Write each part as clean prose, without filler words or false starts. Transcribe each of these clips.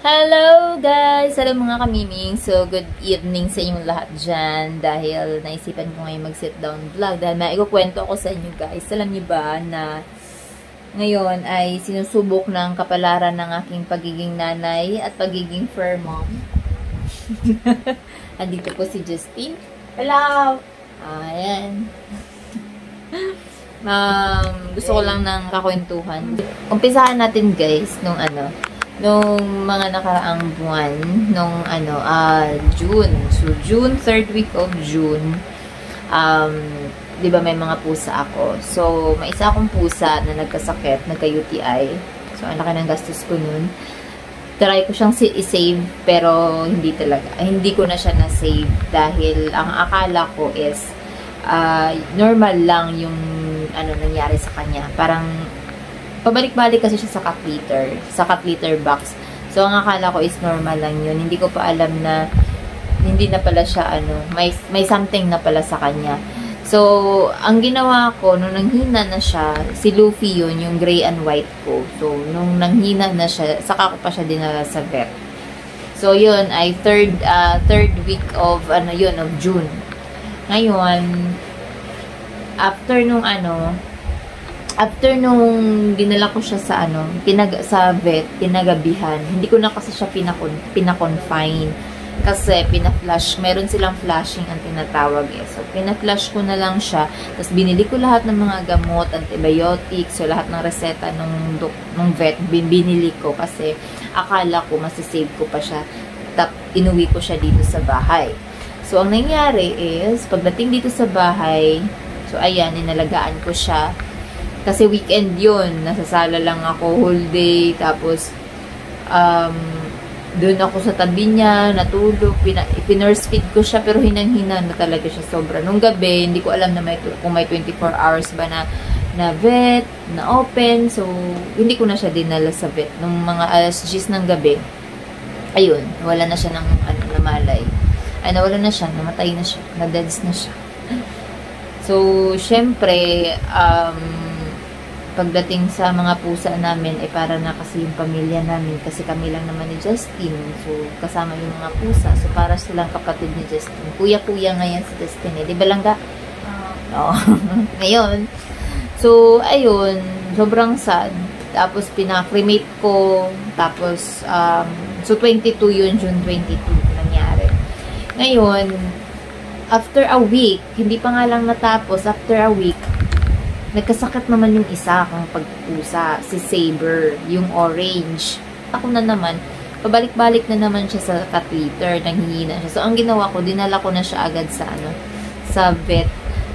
Hello guys! Hello mga kamiming. So, good evening sa inyong lahat dyan. Dahil naisipan ko ngayon mag-sit down vlog. Dahil may ikukwento ako sa inyo guys. Alam niyo ba na ngayon ay sinusubok ng kapalaran ng aking pagiging nanay at pagiging fur mom. Andito po si Justine. Hello! Ayan. Gusto ko lang ng kakwentuhan. Umpisahan natin guys nung mga nakaraang buwan, June. So, June, third week of June, di ba may mga pusa ako. So, may isa akong pusa na nagkasakit, nagka-UTI. So, ang laki ng gastos ko nun. Try ko siyang i-save, pero hindi talaga. Hindi ko na siya na-save dahil ang akala ko is normal lang yung nangyari sa kanya. Parang pabalik-balik kasi siya sa cat litter box. So, ang akala ko is normal lang yun. Hindi ko pa alam na hindi na pala siya, may something na pala sa kanya. So, ang ginawa ko, nung nanghina na siya, si Luffy yun, yung gray and white ko. So, nung nanghina na siya, saka ko pa siya dinala sa vet. So, yun, ay third week of, of June. Ngayon, after nung dinala ko siya sa vet, kinagabihan, hindi ko na kasi siya pinakonfine. Kasi pina-flush, meron silang flushing ang tinatawag eh. So, pina-flush ko na lang siya. Tapos, binili ko lahat ng mga gamot, antibiotics, so lahat ng reseta nung vet, binili ko kasi akala ko masisave ko pa siya. Inuwi ko siya dito sa bahay. So, ang nangyari is, pagdating dito sa bahay, so, ayan, inalagaan ko siya. Kasi weekend yun, nasasala lang ako whole day, tapos doon ako sa tabi niya, natulog, pinurse feed ko siya, pero hinang-hina na talaga siya sobra. Nung gabi, hindi ko alam na kung may 24 hours ba na vet, na open, so hindi ko na siya dinala sa vet. Nung mga alas 10 ng gabi, ayun, wala na siya ng namalay. Ay, nawala na siya, namatay na siya, na-deads na siya. So, syempre, pagdating sa mga pusa namin, ay para na kasi yung pamilya namin. Kasi kami lang naman ni Justine. So, kasama yung mga pusa. So, para silang kapatid ni Justine. Kuya-kuya ngayon si Justine. Di ba lang ga? Oo. Ngayon. So, ayun. Sobrang sad. Tapos, pina-cremate ko. Tapos, so, 22 yun. June 22 nangyari. Ngayon, after a week, hindi pa nga lang natapos, after a week, nagkasakit naman yung isa akong pagpusa, si Saber, yung orange. Ako na naman, pabalik-balik na naman siya sa cat litter, nanghihina siya. So, ang ginawa ko, dinala ko na siya agad sa vet.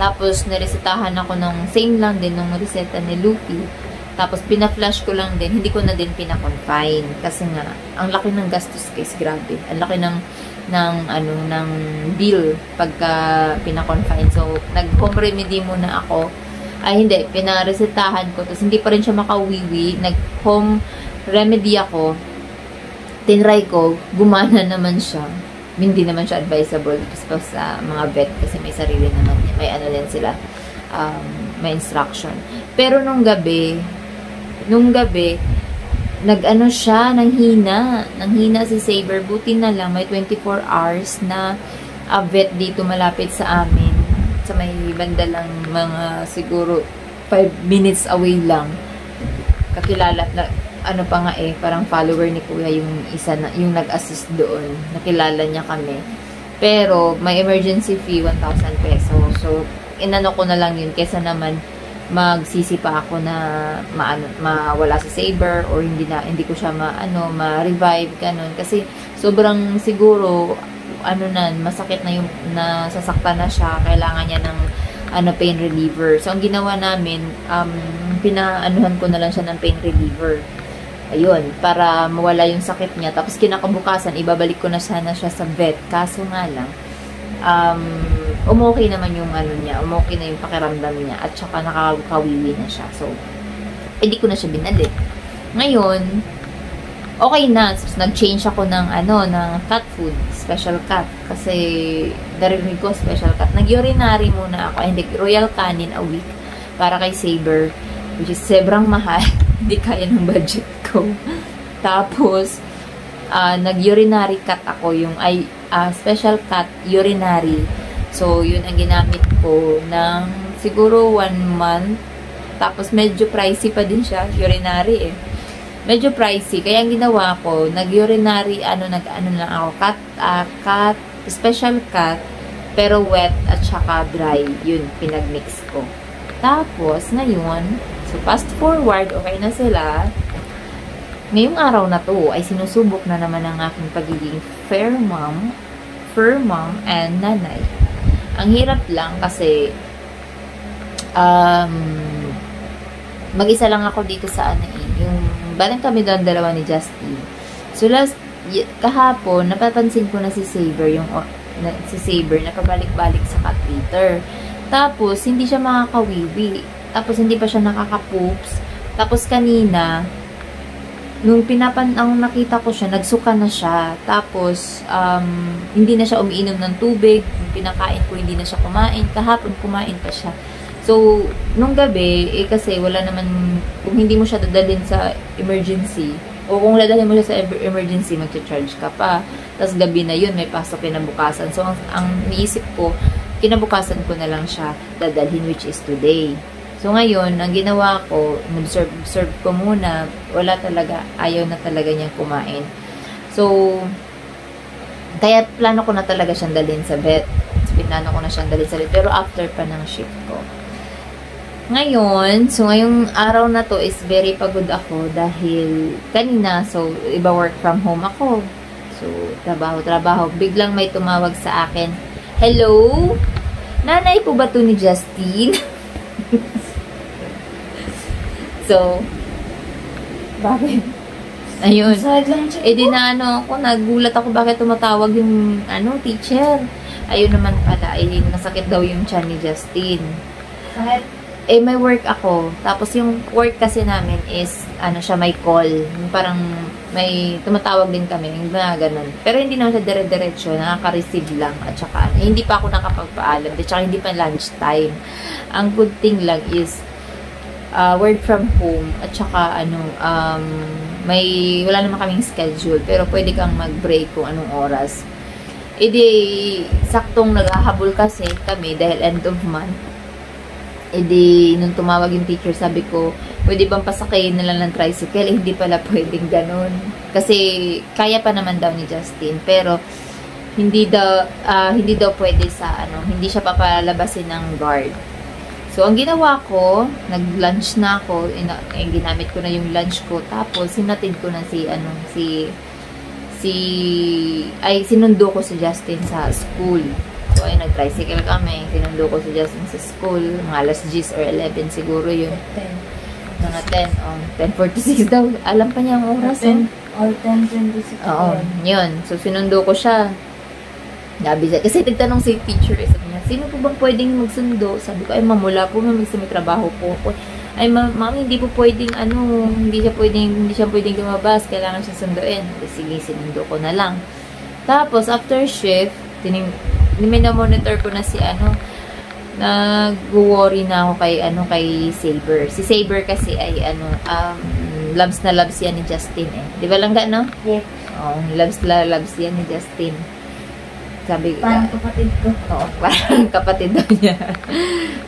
Tapos, naresetahan ako ng same lang din, ng reseta ni Luffy. Tapos, pina-flush ko lang din, hindi ko na din pina-confine. Kasi nga, ang laki ng gastos guys, grabe. Ang laki ng bill pagka pina-confine. So, nag-home remedy muna ako. Ay, hindi. Pinaresetahan ko. Tapos, hindi pa rin siya makauwiwi. Nag-home remedy ako. Tinry ko. Gumana naman siya. Hindi naman siya advisable. Tapos, sa mga vet. Kasi may sarili naman. May din sila. May instruction. Pero, nung gabi, nag-ano siya, nanghina. Nanghina si Saber. Buti na lang. May 24 hours na vet dito malapit sa amin. Sa may banda lang, mga siguro 5 minutes away lang. Kakilala na pa nga parang follower ni Kuya yung isa na yung nag-assist doon. Nakilala niya kami. Pero may emergency fee 1,000 pesos. So inano ko na lang yun kaysa naman magsisi pa ako na mawala si Saber or hindi ko siya ma-revive ganun kasi sobrang siguro masakit na yung nasasaktan na siya, kailangan niya ng pain reliever. So, ang ginawa namin, pinaanuhan ko na lang siya ng pain reliever. Ayun, para mawala yung sakit niya. Tapos, kinakabukasan, ibabalik ko na sana siya sa vet. Kaso nga lang, umokay naman yung niya, umokay na yung pakiramdam niya, at saka nakakawiwi na siya. So, hindi ko na siya binalik. Ngayon, okay na. So, nag-change ako ng cat food, special cat. Kasi, narinig ko, special cat. Nag-urinary muna ako. Hindi, Royal Canin a week. Para kay Saber. Which is, sobrang mahal. Hindi kaya ng budget ko. Tapos, nag-urinary cut ako, yung special cut urinary. So, yun ang ginamit ko ng siguro 1 month. Tapos, medyo pricey pa din siya, urinary eh. Medyo pricey. Kaya ang ginawa ko, nag-urinary, nag-ano lang ako, cut, special cut, pero wet at saka dry. Yun, pinag-mix ko. Tapos, ngayon, so fast forward, okay na sila. Ngayong araw na to, ay sinusubok na naman ang aking pagiging fur mom, and nanay. Ang hirap lang kasi, mag-isa lang ako dito sa yung, balang kami doon dalawa ni Justin. So, kahapon, napapansin ko na si Saber, nakabalik-balik sa cat litter. Tapos, hindi siya makakawiwi. Tapos, hindi pa siya nakaka-poops. Tapos, kanina, nung ang nakita ko siya, nagsuka na siya. Tapos, hindi na siya umiinom ng tubig. Yung pinakain ko, hindi na siya kumain. Kahapon, kumain pa siya. So, nung gabi, kasi wala naman, kung hindi mo siya dadalhin sa emergency, o kung dadalhin mo siya sa emergency, mag-charge ka pa. Tapos, gabi na yun, may pasok kinabukasan. So, ang niisip ko, kinabukasan ko na lang siya dadalhin, which is today. So, ngayon, ang ginawa ko, observe ko muna, wala talaga, ayaw na talaga niyang kumain. So, kaya plano ko na talaga siyang dalhin sa vet. So, plano ko na siyang dalhin sa vet, pero after pa ng shift ko. Ngayon, so ngayong araw na to is very pagod ako dahil kanina, so, iba work from home ako. So, trabaho. Biglang may tumawag sa akin, hello? Nanay po ba to ni Justin? So, bakit? Ayun. Di na ako, nagulat ako bakit tumatawag yung, teacher. Ayun naman pala, nasakit daw yung tiyan ni Justin. Bakit? May work ako. Tapos yung work kasi namin is, siya may call. Parang may tumatawag din kami. Yung mga ganun. Pero hindi naman siya dire-diretso. Nakaka-receive lang. At saka, hindi pa ako nakapagpaalam. At saka hindi pa lunch time. Ang good thing lang is, work from home at saka wala naman kaming schedule pero pwede kang mag-break kung anong oras. Saktong naghahabol kasi kami dahil end of month. Nung tumawag yung teacher, sabi ko, pwede bang pasakayin na lang ng tricycle? Hindi pala pwedeng ganun. Kasi kaya pa naman daw ni Justin pero hindi daw pwede sa hindi siya papalabasin ng guard. So, ang ginawa ko, nag-lunch na ako, ginamit ko na yung lunch ko, tapos sinatid ko na sinundo ko si Justin sa school. So, nag-tricycle kami, sinundo ko si Justin sa school, mga alas 10 or 11 siguro yun. 10. Mga 10, 10:46 daw. Alam pa niya ang oras. 10 or 10:26. Oo, yun. So, sinundo ko siya. Kasi nagtanong si teacher, sabi niya, sino po bang pwedeng magsundo? Sabi ko, ma'am, wala po, ma'am, may trabaho po ako. Ma'am, hindi po pwedeng, hindi siya pwedeng lumabas, kailangan siya sunduin. Sige, sinundo ko na lang. Tapos, after shift, monitor ko na si, nag-worry na ako kay Saber. Si Saber kasi ay, loves na loves yan ni Justin eh. Di ba lang no? Yep. Oo, loves yan ni Justin. Sabi, parang kapatid ko. Oo, parang kapatid daw niya.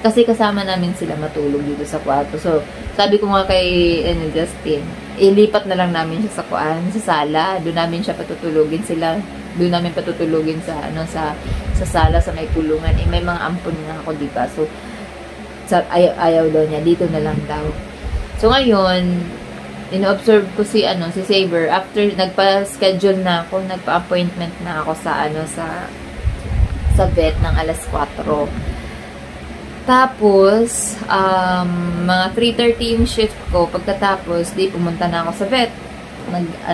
Kasi kasama namin sila matulog dito sa kwarto. So, sabi ko nga kay Justin, ilipat na lang namin siya sa sala. Doon namin siya patutulugin Doon namin patutulugin sa sala, sa may kulungan. May mga ampon nga ako, diba? So, ayaw daw niya. Dito na lang daw. So, ngayon, ino-observe ko si Saber after nagpa-schedule na ako, nagpa-appointment na ako sa vet ng alas 4. Tapos mga 3:30 yung shift ko. Pagkatapos, pumunta na ako sa vet.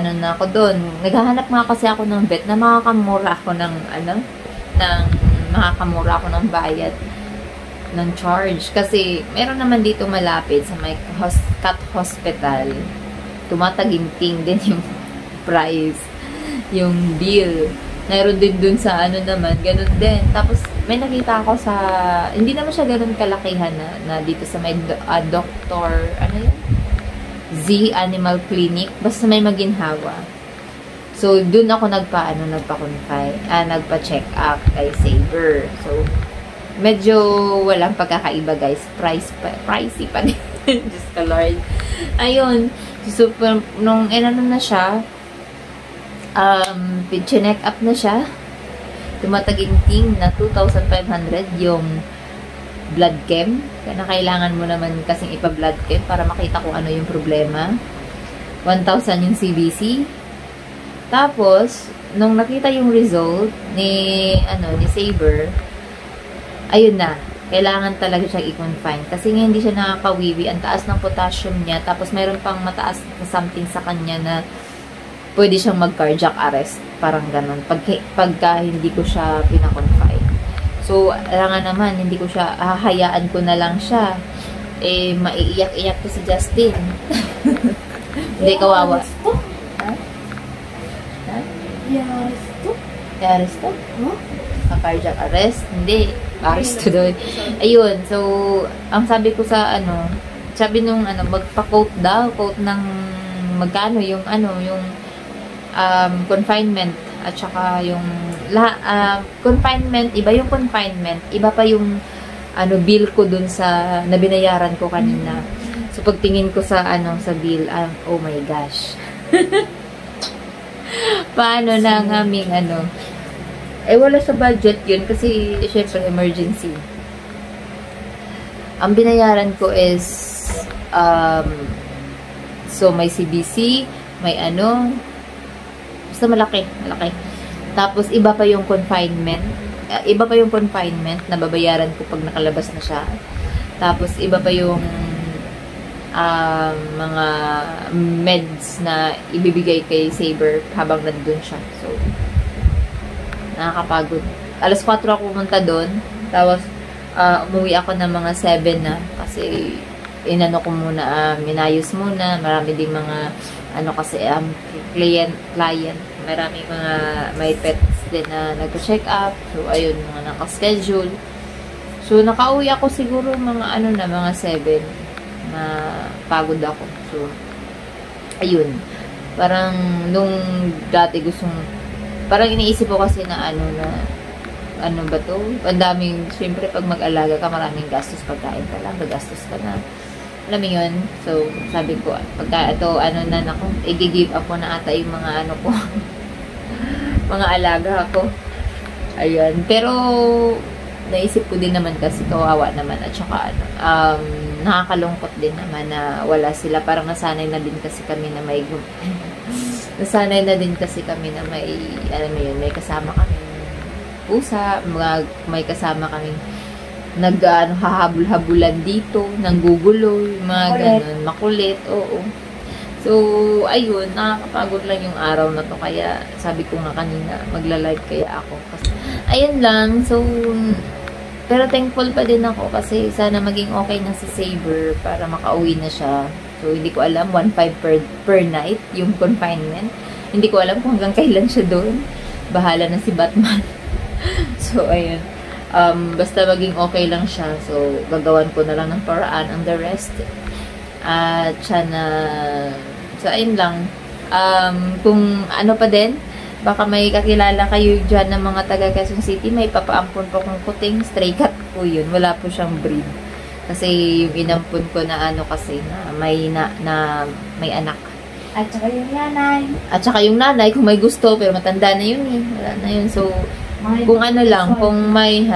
Na ako doon. Naghahanap nga kasi ako ng vet na makakamura ako ng bayad ng charge. Kasi meron naman dito malapit sa may cat hospital. Tumataginting din yung price, yung bill. Meron din dun sa naman, ganun din. Tapos, may nakita ako hindi naman siya ganun kalakihan na dito sa may Dr. Z Animal Clinic. Basta may maginhawa. So, dun ako nagpa-check up kay Saber. So, medyo walang pagkakaiba, guys. Pricey pa din. Diyos ka, Lord. Ayun. So, nung na siya, chinek up na siya. Tumataginting na 2,500 yung blood chem. Kaya kailangan mo naman kasing ipa-blood chem para makita kung ano yung problema. 1,000 yung CBC. Tapos, nung nakita yung result ni Saber, ayun na, kailangan talaga siyang i-confine. Kasi nga hindi siya nakakawiwi, ang taas ng potassium niya, tapos mayroon pang mataas na something sa kanya na pwede siyang mag-cardiac arrest. Parang ganun. Pagka hindi ko siya pinakonfine. So, alangan naman, hindi ko siya, hahayaan ko na lang siya. Maiiyak-iyak to si Justin. Hindi, kawawa. Arresto? Cardiac arrest? Hindi. Arresto doon. Ayun. So, ang sabi ko sa sabi nung magpa-quote daw. Quote ng magkano yung confinement at saka yung confinement, iba yung confinement, iba pa yung bill ko dun sa nabinayaran ko kanina. So, pagtingin ko sa bill, oh my gosh. Paano na ang aming wala sa budget yun kasi syempre emergency. Ang binayaran ko is so may CBC, may basta malaki. Tapos iba pa yung confinement. Iba pa yung confinement na babayaran ko pag nakalabas na siya. Tapos iba pa yung mga meds na ibibigay kay Saber habang nandun siya. So, nakakapagod. Alas 4 ako pumunta doon. Tapos, umuwi ako ng mga 7 na. Kasi, minayos muna. Marami ding mga, client. Marami mga, may pets din na nagpa-check up. So, ayun, mga nakaschedule. So, nakauwi ako siguro mga, mga 7 na pagod ako. So, ayun. Parang, nung dati parang iniisip ko kasi na ano ba to? Ang daming, syempre, pag mag-alaga ka, maraming gastos pagkain ka lang. Gagastos ka na. Alam mo yun? So, sabi ko, pagka ito, i-give up ko na ata yung mga ko. Mga alaga ko. Ayun. Pero, naisip ko din naman kasi kawawa naman at saka nakakalungkot din naman na wala sila. Parang nasanay na din kasi kami na may may kasama kami pusa, may kasama kami hahabol-habulan dito, nanggugulo, mga ganun, makulit, oo. So, ayun, nakakapagod lang yung araw na to, kaya sabi ko nga kanina, magla-live kaya ako. Ayun lang, so, pero thankful pa din ako kasi sana maging okay na si Saber para makauwi na siya. So, hindi ko alam, 1.5 per night yung confinement. Hindi ko alam kung hanggang kailan siya doon. Bahala na si Batman. So, ayun. Basta maging okay lang siya. So, gagawan ko na lang ng paraan ang the rest. At sana, so, ayun lang. Kung pa din, baka may kakilala kayo dyan ng mga taga Quezon City, may papaampon po kong kuting, stray cat po yun. Wala po siyang breed. Kasi yung inampun ko na kasi na may anak. At saka yung nanay. At saka yung nanay, kung may gusto, pero matanda na yun eh. Wala na yun. So, kung kung may,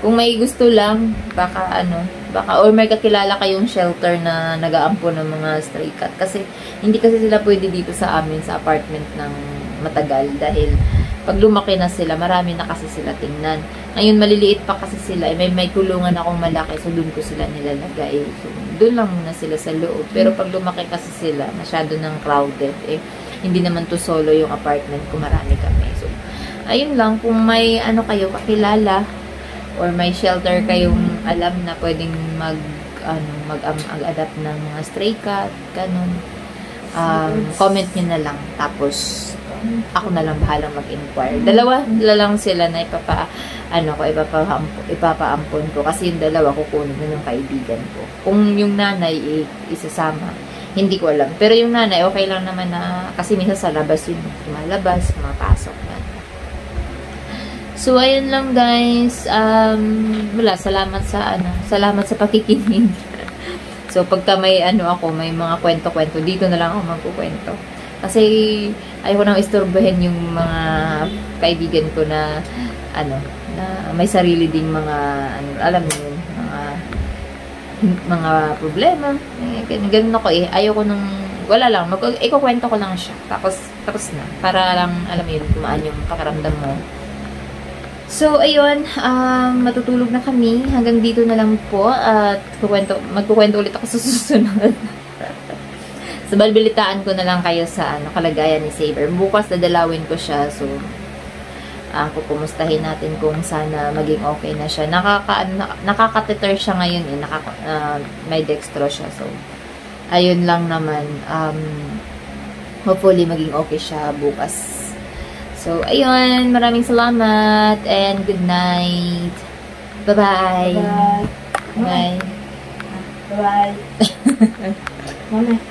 kung may gusto lang, baka or may kakilala kayong shelter na nag-aampon ng mga stray cat. Kasi, hindi kasi sila pwede dito sa amin, sa apartment ng matagal. Dahil, pag lumaki na sila, marami na kasi sila tingnan. Ngayon, maliliit pa kasi sila. May kulungan akong malaki, so doon ko sila nilalagay. So, doon lang muna sila sa loob. Pero pag lumaki kasi sila, masyado ng crowded. Hindi naman to solo yung apartment ko, marami kami. So, ayun lang, kung may kayo kakilala, or may shelter kayong alam na pwedeng mag-adapt ng mga stray cat, ganun. Comment nyo na lang. Tapos, ako na lang bahalang mag-inquire. Dalawa lang sila na ipapaampon ko. Kasi yung dalawa kukunin na ng kaibigan ko. Kung yung nanay isasama, Hindi ko alam. Pero yung nanay, okay lang naman na, kasi minsan sa labas yun, lumalabas, pumapasok na. So, ayun lang guys. Wala, salamat sa pakikinig. So, pagka may may mga kwento-kwento, dito na lang ako magkukwento. Kasi, ayoko nang istorbohin yung mga kaibigan ko na, na may sarili ding mga, alam mo yun, mga problema. Ganun ako eh. Ayoko nung, wala lang, ikukwento ko lang siya. Tapos na. Para lang, alam mo yun, kumaan yung pakiramdam mo. So, ayun, matutulog na kami. Hanggang dito na lang po. At magkukwento ulit ako sa susunod. So, balbilitaan ko na lang kayo sa kalagayan ni Saber. Bukas dadalawin ko siya. So, kukumustahin natin kung sana maging okay na siya. Nakaka-teter siya ngayon eh. May dextro siya. So, ayun lang naman. Hopefully, maging okay siya bukas. So, ayun. Maraming salamat and good night. Bye-bye. Bye. Bye. Bye. Mama.